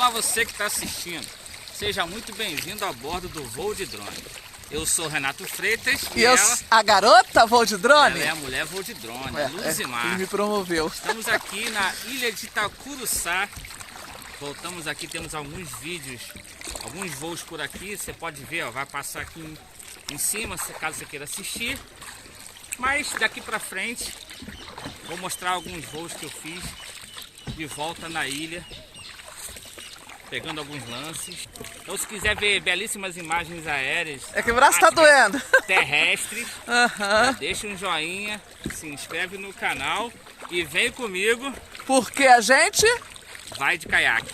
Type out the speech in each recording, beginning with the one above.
Olá você que está assistindo, seja muito bem-vindo a bordo do voo de drone. Eu sou Renato Freitas e ela... a garota voo de drone? Ela é a mulher voo de drone, Luzimar. Ele me promoveu. Estamos aqui na Ilha de Itacuruçá. Voltamos aqui, temos alguns vídeos, alguns voos por aqui. Você pode ver, ó, vai passar aqui em cima, caso você queira assistir. Mas daqui pra frente, vou mostrar alguns voos que eu fiz de volta na ilha, pegando alguns lances. Então, se quiser ver belíssimas imagens aéreas, é que o braço tá doendo, terrestres, deixa um joinha, se inscreve no canal e vem comigo, porque a gente vai de caiaque.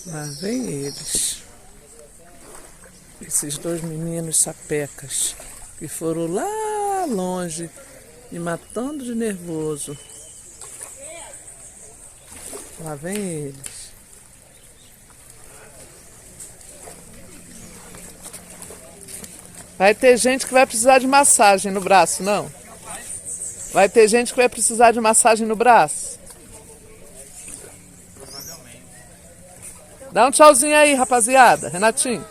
Lá vem eles, esses dois meninos sapecas, que foram lá longe, me matando de nervoso. Lá vem eles. Vai ter gente que vai precisar de massagem no braço, não? Vai ter gente que vai precisar de massagem no braço? Dá um tchauzinho aí, rapaziada. Renatinho.